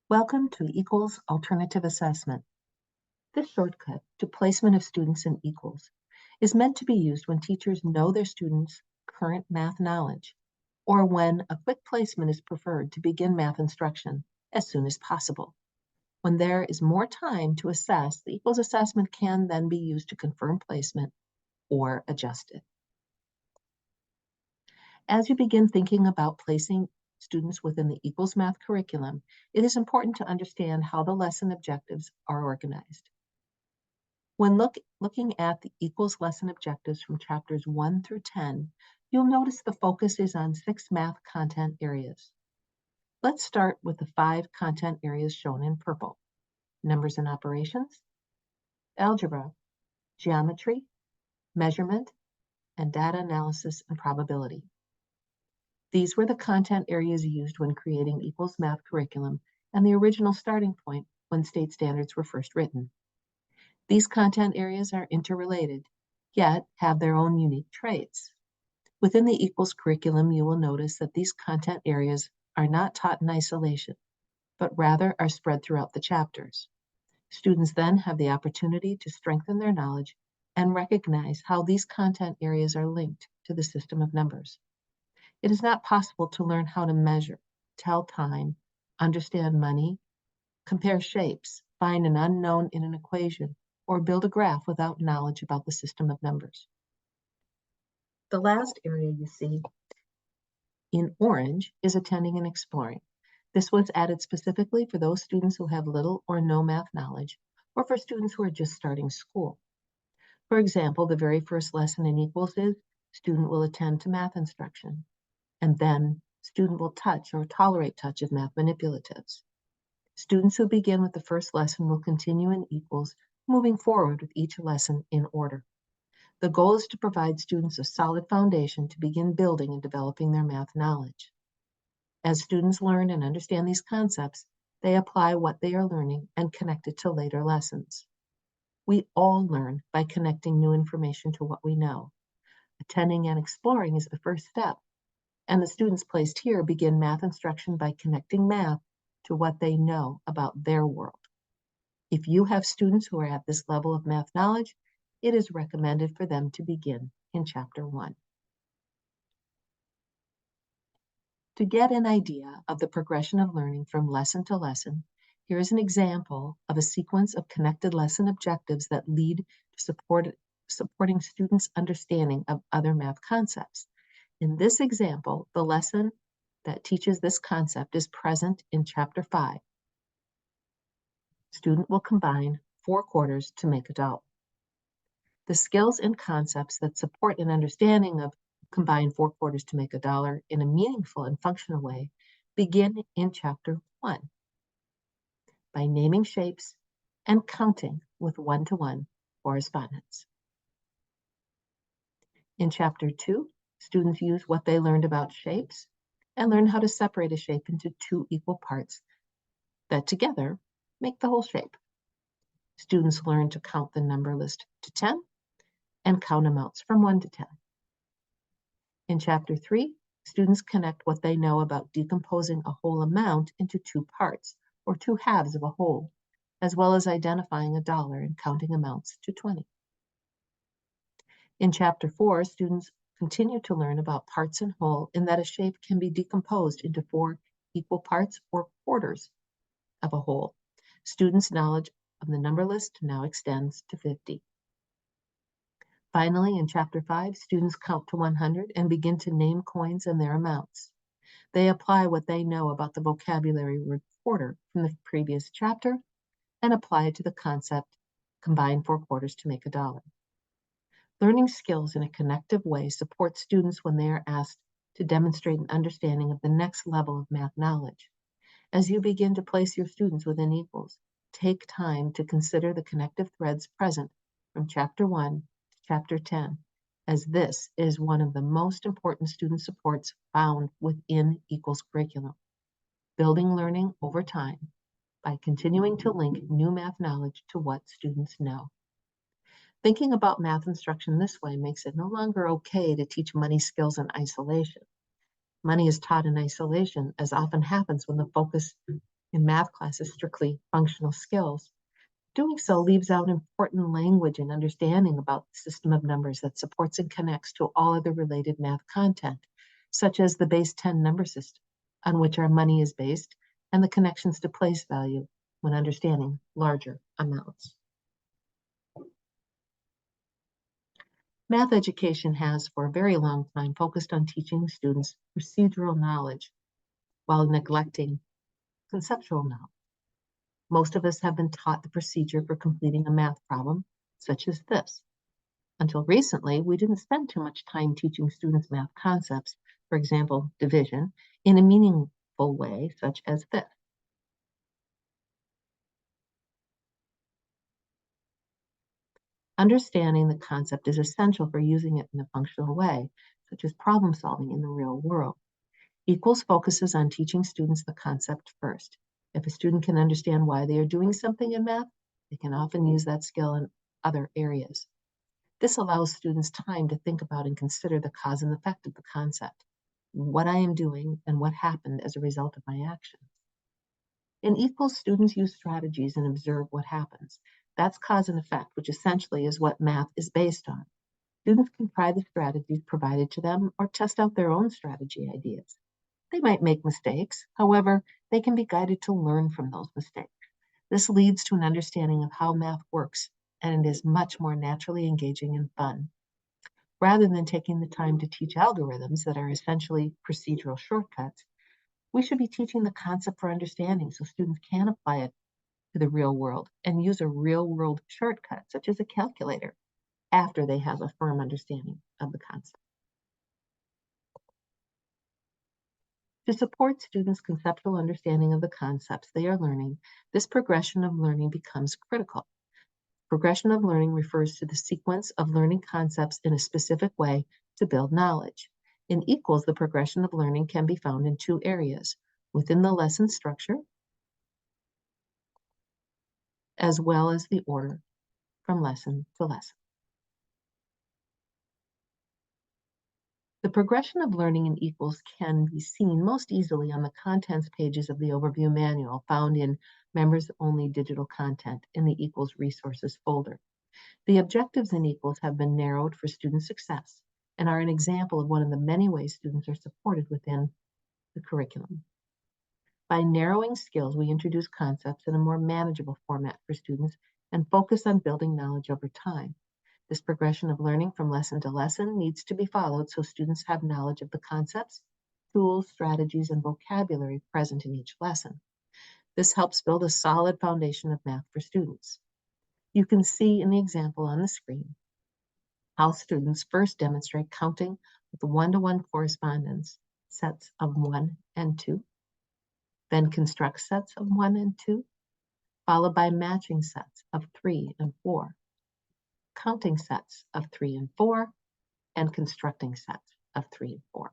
Welcome to Equals Alternative Assessment. This shortcut to placement of students in Equals is meant to be used when teachers know their students' current math knowledge, or when a quick placement is preferred to begin math instruction as soon as possible. When there is more time to assess, the Equals assessment can then be used to confirm placement or adjust it. As you begin thinking about placing students within the Equals Math curriculum, it is important to understand how the lesson objectives are organized. When looking at the Equals lesson objectives from chapters 1 through 10, you'll notice the focus is on 6 math content areas. Let's start with the 5 content areas shown in purple: numbers and operations, algebra, geometry, measurement, and data analysis and probability. These were the content areas used when creating Equals Math curriculum and the original starting point when state standards were first written. These content areas are interrelated, yet have their own unique traits. Within the Equals curriculum, you will notice that these content areas are not taught in isolation, but rather are spread throughout the chapters. Students then have the opportunity to strengthen their knowledge and recognize how these content areas are linked to the system of numbers. It is not possible to learn how to measure, tell time, understand money, compare shapes, find an unknown in an equation, or build a graph without knowledge about the system of numbers. The last area you see in orange is attending and exploring. This was added specifically for those students who have little or no math knowledge, or for students who are just starting school. For example, the very first lesson in Equals is student will attend to math instruction, and then student will touch or tolerate touch of math manipulatives. Students who begin with the first lesson will continue in Equals, moving forward with each lesson in order. The goal is to provide students a solid foundation to begin building and developing their math knowledge. As students learn and understand these concepts, they apply what they are learning and connect it to later lessons. We all learn by connecting new information to what we know. Attending and exploring is the first step, and the students placed here begin math instruction by connecting math to what they know about their world. If you have students who are at this level of math knowledge, it is recommended for them to begin in Chapter 1. To get an idea of the progression of learning from lesson to lesson, here is an example of a sequence of connected lesson objectives that lead to supporting students' understanding of other math concepts. In this example, the lesson that teaches this concept is present in Chapter 5. Student will combine 4 quarters to make a dollar. The skills and concepts that support an understanding of combine 4 quarters to make a dollar in a meaningful and functional way begin in Chapter 1 by naming shapes and counting with one-to-one correspondence. In Chapter 2, students use what they learned about shapes and learn how to separate a shape into 2 equal parts that together make the whole shape. Students learn to count the number list to 10 and count amounts from 1 to 10. In Chapter 3, students connect what they know about decomposing a whole amount into 2 parts, or 2 halves of a whole, as well as identifying a dollar and counting amounts to 20. In Chapter 4, students continue to learn about parts and whole in that a shape can be decomposed into 4 equal parts or quarters of a whole. Students' knowledge of the number list now extends to 50. Finally, in Chapter 5, students count to 100 and begin to name coins and their amounts. They apply what they know about the vocabulary word quarter from the previous chapter and apply it to the concept combine 4 quarters to make a dollar. Learning skills in a connective way support students when they are asked to demonstrate an understanding of the next level of math knowledge. As you begin to place your students within Equals, take time to consider the connective threads present from Chapter 1 to Chapter 10, as this is one of the most important student supports found within Equals curriculum. Building learning over time by continuing to link new math knowledge to what students know. Thinking about math instruction this way makes it no longer okay to teach money skills in isolation. Money is taught in isolation, as often happens when the focus in math class as strictly functional skills. Doing so leaves out important language and understanding about the system of numbers that supports and connects to all other related math content, such as the base 10 number system, on which our money is based, and the connections to place value when understanding larger amounts. Math education has, for a very long time, focused on teaching students procedural knowledge while neglecting conceptual knowledge. Most of us have been taught the procedure for completing a math problem, such as this. Until recently, we didn't spend too much time teaching students math concepts, for example, division, in a meaningful way, such as this. Understanding the concept is essential for using it in a functional way, such as problem solving in the real world. Equals focuses on teaching students the concept first. If a student can understand why they are doing something in math, they can often use that skill in other areas. This allows students time to think about and consider the cause and effect of the concept, what I am doing, and what happened as a result of my actions. In equals, students use strategies and observe what happens. That's cause and effect, which essentially is what math is based on. Students can try the strategies provided to them or test out their own strategy ideas. They might make mistakes. However, they can be guided to learn from those mistakes. This leads to an understanding of how math works, and it is much more naturally engaging and fun. Rather than taking the time to teach algorithms that are essentially procedural shortcuts, we should be teaching the concept for understanding so students can apply it to the real world and use a real world shortcut, such as a calculator, after they have a firm understanding of the concept. To support students' conceptual understanding of the concepts they are learning, this progression of learning becomes critical. Progression of learning refers to the sequence of learning concepts in a specific way to build knowledge. In equals, the progression of learning can be found in two areas: within the lesson structure, as well as the order from lesson to lesson. The progression of learning in equals can be seen most easily on the contents pages of the overview manual found in Members Only Digital Content in the Equals Resources folder. The objectives in equals have been narrowed for student success and are an example of one of the many ways students are supported within the curriculum. By narrowing skills, we introduce concepts in a more manageable format for students and focus on building knowledge over time. This progression of learning from lesson to lesson needs to be followed so students have knowledge of the concepts, tools, strategies, and vocabulary present in each lesson. This helps build a solid foundation of math for students. You can see in the example on the screen how students first demonstrate counting with one-to-one correspondence, sets of 1 and 2, then construct sets of 1 and 2, followed by matching sets of 3 and 4, counting sets of 3 and 4, and constructing sets of 3 and 4.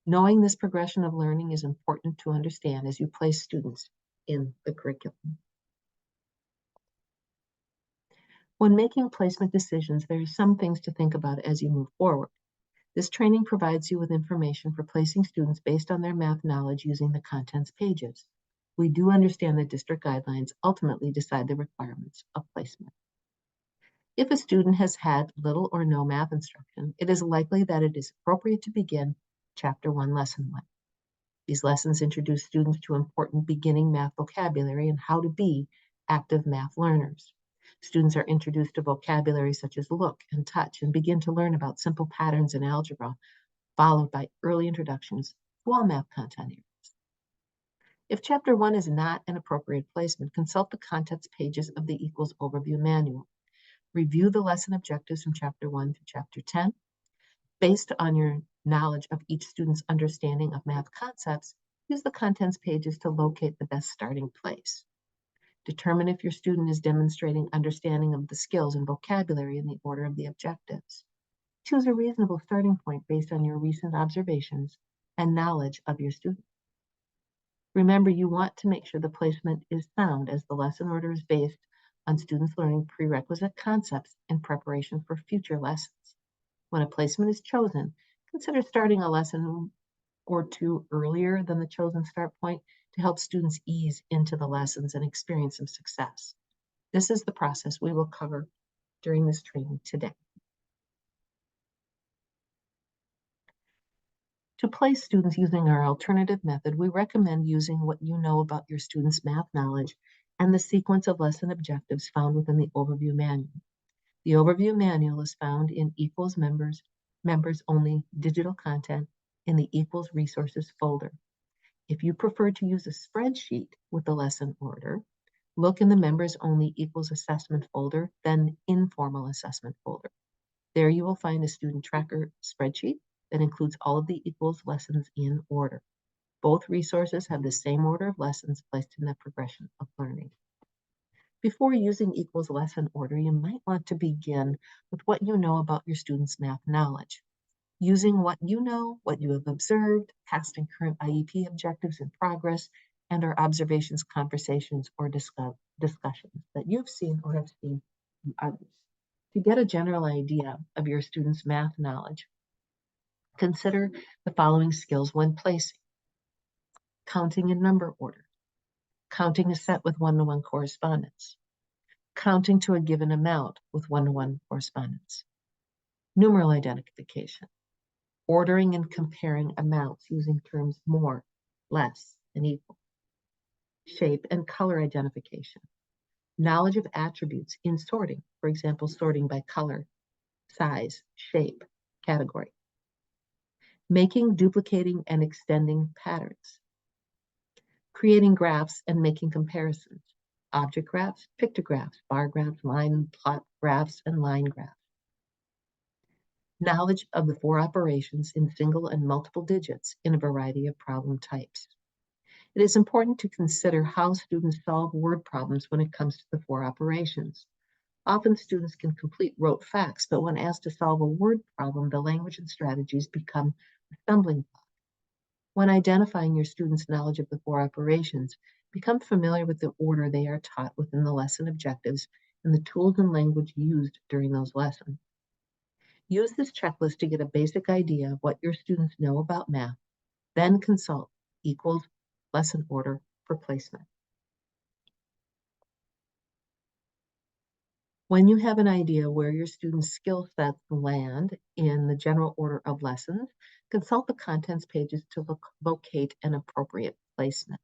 Knowing this progression of learning is important to understand as you place students in the curriculum. When making placement decisions, there are some things to think about as you move forward. This training provides you with information for placing students based on their math knowledge using the contents pages. We do understand that district guidelines ultimately decide the requirements of placement. If a student has had little or no math instruction, it is likely that it is appropriate to begin Chapter 1, Lesson 1. These lessons introduce students to important beginning math vocabulary and how to be active math learners. Students are introduced to vocabulary such as look and touch and begin to learn about simple patterns in algebra, followed by early introductions to all math content areas. If Chapter 1 is not an appropriate placement, consult the contents pages of the Equals Overview Manual. Review the lesson objectives from Chapter 1 through Chapter 10. Based on your knowledge of each student's understanding of math concepts, use the contents pages to locate the best starting place. Determine if your student is demonstrating understanding of the skills and vocabulary in the order of the objectives. Choose a reasonable starting point based on your recent observations and knowledge of your student. Remember, you want to make sure the placement is sound as the lesson order is based on students learning prerequisite concepts in preparation for future lessons. When a placement is chosen, consider starting a lesson or two earlier than the chosen start point to help students ease into the lessons and experience some success. This is the process we will cover during this training today. To place students using our alternative method, we recommend using what you know about your students' math knowledge and the sequence of lesson objectives found within the overview manual. The overview manual is found in Equals members only digital content in the Equals resources folder. If you prefer to use a spreadsheet with the lesson order, look in the members only Equals assessment folder, then informal assessment folder. There you will find a student tracker spreadsheet that includes all of the Equals lessons in order. Both resources have the same order of lessons placed in the progression of learning. Before using Equals lesson order, you might want to begin with what you know about your students' math knowledge. Using what you know, what you have observed, past and current IEP objectives in progress, and our observations, conversations, or discussions that you've seen or have seen from others. To get a general idea of your students' math knowledge, consider the following skills when placing: counting in number order, counting a set with one-to-one correspondence, counting to a given amount with one-to-one correspondence, numeral identification, ordering and comparing amounts using terms more, less, and equal, shape and color identification, knowledge of attributes in sorting, for example, sorting by color, size, shape, category, making, duplicating, and extending patterns, creating graphs and making comparisons, object graphs, pictographs, bar graphs, line plot graphs, and line graphs, knowledge of the 4 operations in single and multiple digits in a variety of problem types. It is important to consider how students solve word problems when it comes to the 4 operations. Often students can complete rote facts, but when asked to solve a word problem, the language and strategies become a stumbling block. When identifying your students' knowledge of the 4 operations, become familiar with the order they are taught within the lesson objectives and the tools and language used during those lessons. Use this checklist to get a basic idea of what your students know about math, then consult Equals lesson order for placement. When you have an idea where your students' skill sets land in the general order of lessons, consult the contents pages to locate an appropriate placement.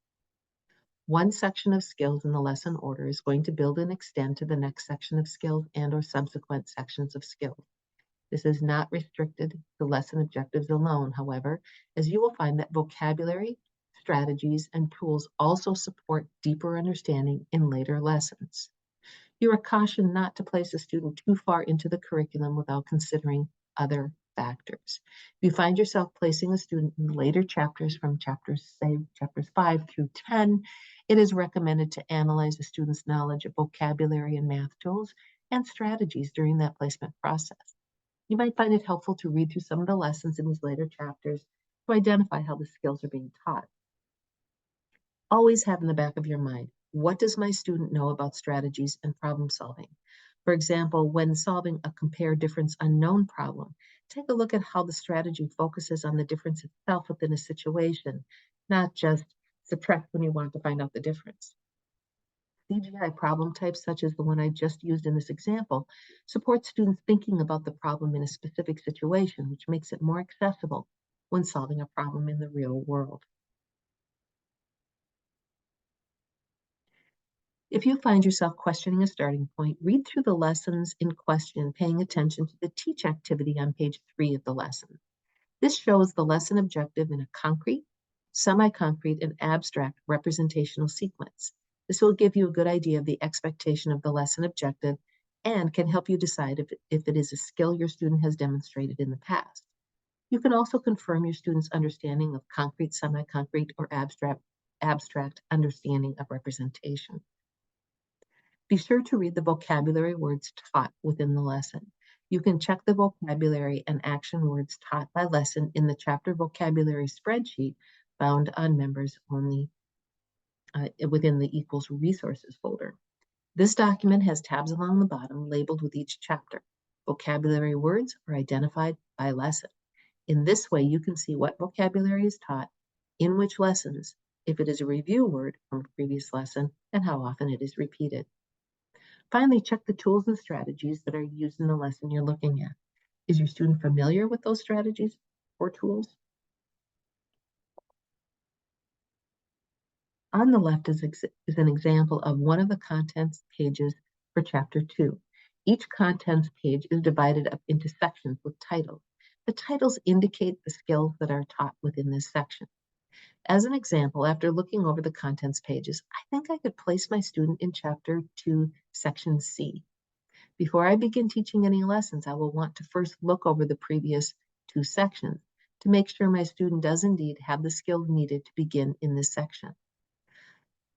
One section of skills in the lesson order is going to build and extend to the next section of skills and/or subsequent sections of skills. This is not restricted to lesson objectives alone, however, as you will find that vocabulary, strategies, and tools also support deeper understanding in later lessons. You are cautioned not to place a student too far into the curriculum without considering other factors. If you find yourself placing a student in later chapters from chapters 5 through 10, it is recommended to analyze the student's knowledge of vocabulary and math tools and strategies during that placement process. You might find it helpful to read through some of the lessons in these later chapters to identify how the skills are being taught. Always have in the back of your mind, what does my student know about strategies and problem solving? For example, when solving a compare difference unknown problem, take a look at how the strategy focuses on the difference itself within a situation, not just subtract when you want to find out the difference. CGI problem types, such as the one I just used in this example, support students thinking about the problem in a specific situation, which makes it more accessible when solving a problem in the real world. If you find yourself questioning a starting point, read through the lessons in question, paying attention to the teach activity on page 3 of the lesson. This shows the lesson objective in a concrete, semi-concrete, and abstract representational sequence. This will give you a good idea of the expectation of the lesson objective and can help you decide if it is a skill your student has demonstrated in the past. You can also confirm your student's understanding of concrete, semi-concrete, or abstract understanding of representation. Be sure to read the vocabulary words taught within the lesson. You can check the vocabulary and action words taught by lesson in the chapter vocabulary spreadsheet found on members only within the Equals resources folder. This document has tabs along the bottom labeled with each chapter. Vocabulary words are identified by lesson. In this way, you can see what vocabulary is taught, in which lessons, if it is a review word from a previous lesson, and how often it is repeated. Finally, check the tools and strategies that are used in the lesson you're looking at. Is your student familiar with those strategies or tools? On the left is an example of one of the contents pages for Chapter 2. Each contents page is divided up into sections with titles. The titles indicate the skills that are taught within this section. As an example, after looking over the contents pages, I think I could place my student in Chapter 2, Section C. Before I begin teaching any lessons, I will want to first look over the previous 2 sections to make sure my student does indeed have the skills needed to begin in this section.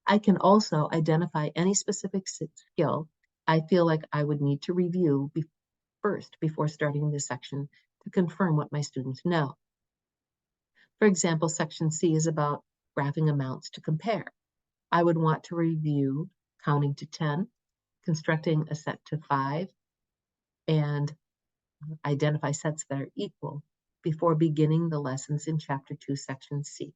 I can also identify any specific skill I feel like I would need to review first before starting this section to confirm what my students know. For example, Section C is about graphing amounts to compare. I would want to review counting to 10, constructing a set to 5, and identify sets that are equal before beginning the lessons in Chapter 2, Section C.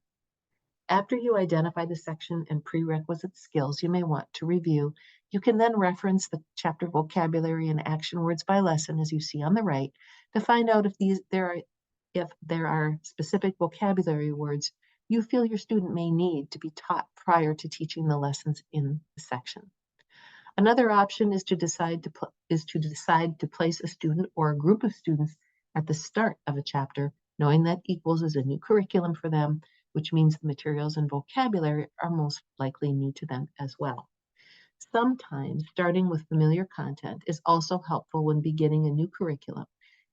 After you identify the section and prerequisite skills you may want to review, you can then reference the chapter vocabulary and action words by lesson, as you see on the right, to find out if there are specific vocabulary words you feel your student may need to be taught prior to teaching the lessons in the section. Another option is to decide to place a student or a group of students at the start of a chapter, knowing that equals is a new curriculum for them, which means the materials and vocabulary are most likely new to them as well. Sometimes starting with familiar content is also helpful when beginning a new curriculum,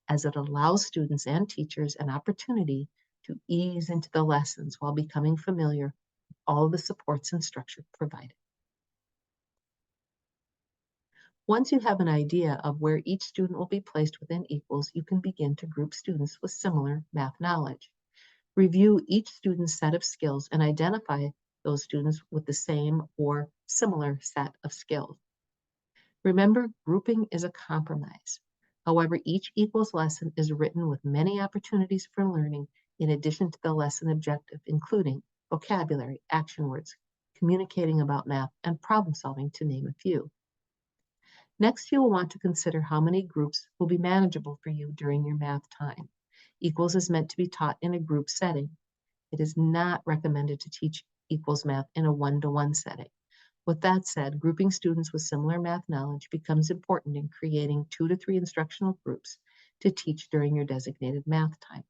as it allows students and teachers an opportunity to ease into the lessons while becoming familiar with all of the supports and structure provided. Once you have an idea of where each student will be placed within equals, you can begin to group students with similar math knowledge. Review each student's set of skills and identify those students with the same or similar set of skills. Remember, grouping is a compromise. However, each equals lesson is written with many opportunities for learning in addition to the lesson objective, including vocabulary, action words, communicating about math, and problem solving, to name a few. Next, you will want to consider how many groups will be manageable for you during your math time. Equals is meant to be taught in a group setting. It is not recommended to teach equals math in a one-to-one setting. With that said, grouping students with similar math knowledge becomes important in creating 2 to 3 instructional groups to teach during your designated math time.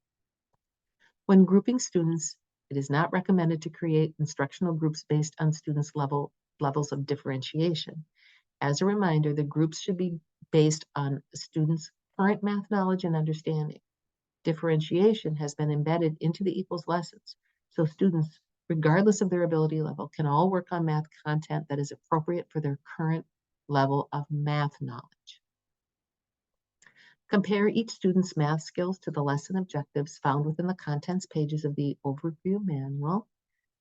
When grouping students, it is not recommended to create instructional groups based on students' levels of differentiation. As a reminder, the groups should be based on students' current math knowledge and understanding. Differentiation has been embedded into the equals lessons, so students, regardless of their ability level, can all work on math content that is appropriate for their current level of math knowledge. Compare each student's math skills to the lesson objectives found within the contents pages of the overview manual.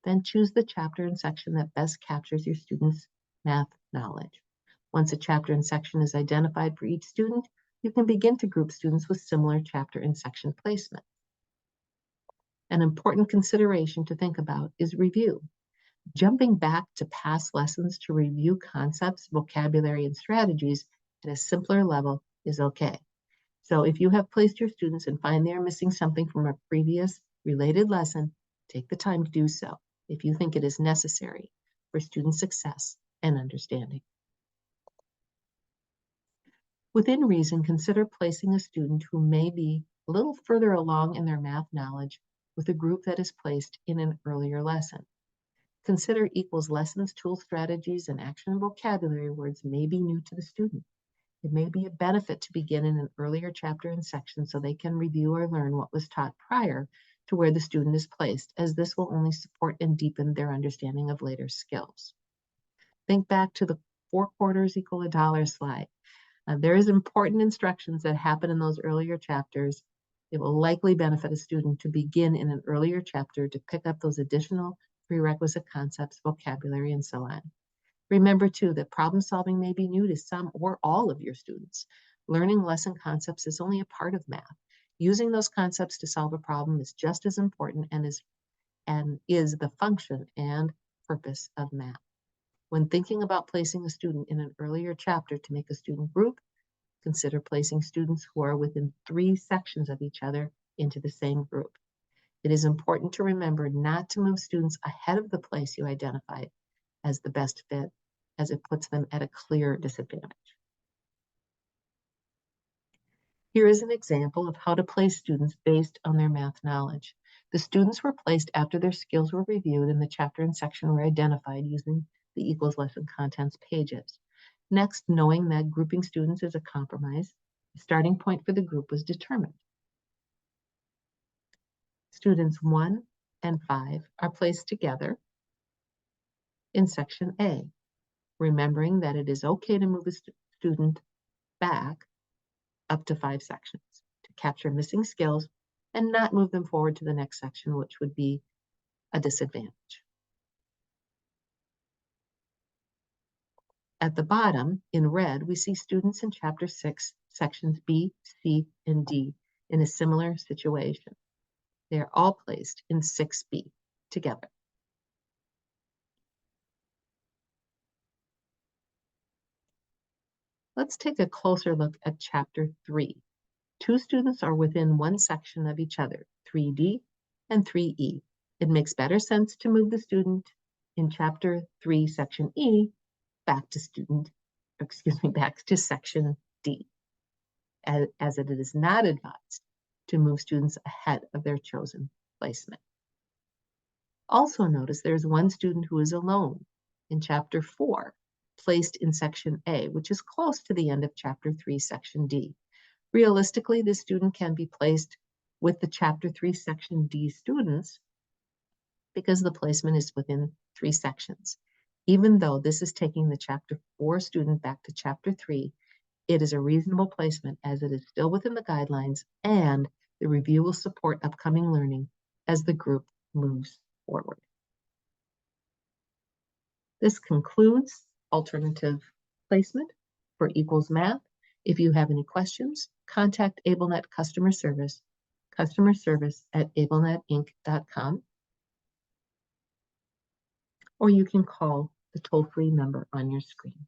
Then choose the chapter and section that best captures your student's math knowledge. Once a chapter and section is identified for each student, you can begin to group students with similar chapter and section placement. An important consideration to think about is review. Jumping back to past lessons to review concepts, vocabulary, and strategies at a simpler level is okay. So if you have placed your students and find they are missing something from a previous related lesson, take the time to do so if you think it is necessary for student success and understanding. Within reason, consider placing a student who may be a little further along in their math knowledge with a group that is placed in an earlier lesson. Consider equals lessons, tools, strategies, and action vocabulary words may be new to the student. It may be a benefit to begin in an earlier chapter and section so they can review or learn what was taught prior to where the student is placed, as this will only support and deepen their understanding of later skills. Think back to the 4 quarters equal $1 slide. There is important instructions that happen in those earlier chapters. It will likely benefit a student to begin in an earlier chapter to pick up those additional prerequisite concepts, vocabulary, and so on. Remember too that problem solving may be new to some or all of your students. Learning lesson concepts is only a part of math. Using those concepts to solve a problem is just as important and is the function and purpose of math. When thinking about placing a student in an earlier chapter to make a student group, consider placing students who are within 3 sections of each other into the same group. It is important to remember not to move students ahead of the place you identified as the best fit, as it puts them at a clear disadvantage. Here is an example of how to place students based on their math knowledge. The students were placed after their skills were reviewed and the chapter and section were identified using the equals lesson contents pages. Next, knowing that grouping students is a compromise, the starting point for the group was determined. Students 1 and 5 are placed together in section A, remembering that it is okay to move a student back up to 5 sections to capture missing skills and not move them forward to the next section, which would be a disadvantage. At the bottom, in red, we see students in Chapter 6, sections B, C, and D in a similar situation. They are all placed in 6B together. Let's take a closer look at Chapter 3. 2 students are within 1 section of each other, 3D and 3E. It makes better sense to move the student in Chapter 3, Section E, back to Section D, as it is not advised to move students ahead of their chosen placement. Also notice there's 1 student who is alone in Chapter 4, placed in Section A, which is close to the end of Chapter 3, Section D. Realistically, this student can be placed with the Chapter 3, Section D students because the placement is within 3 sections. Even though this is taking the Chapter 4 student back to Chapter 3, it is a reasonable placement as it is still within the guidelines and the review will support upcoming learning as the group moves forward. This concludes alternative placement for equals math. If you have any questions, contact AbleNet customer service @ablenetinc.com, or you can call the toll-free number on your screen.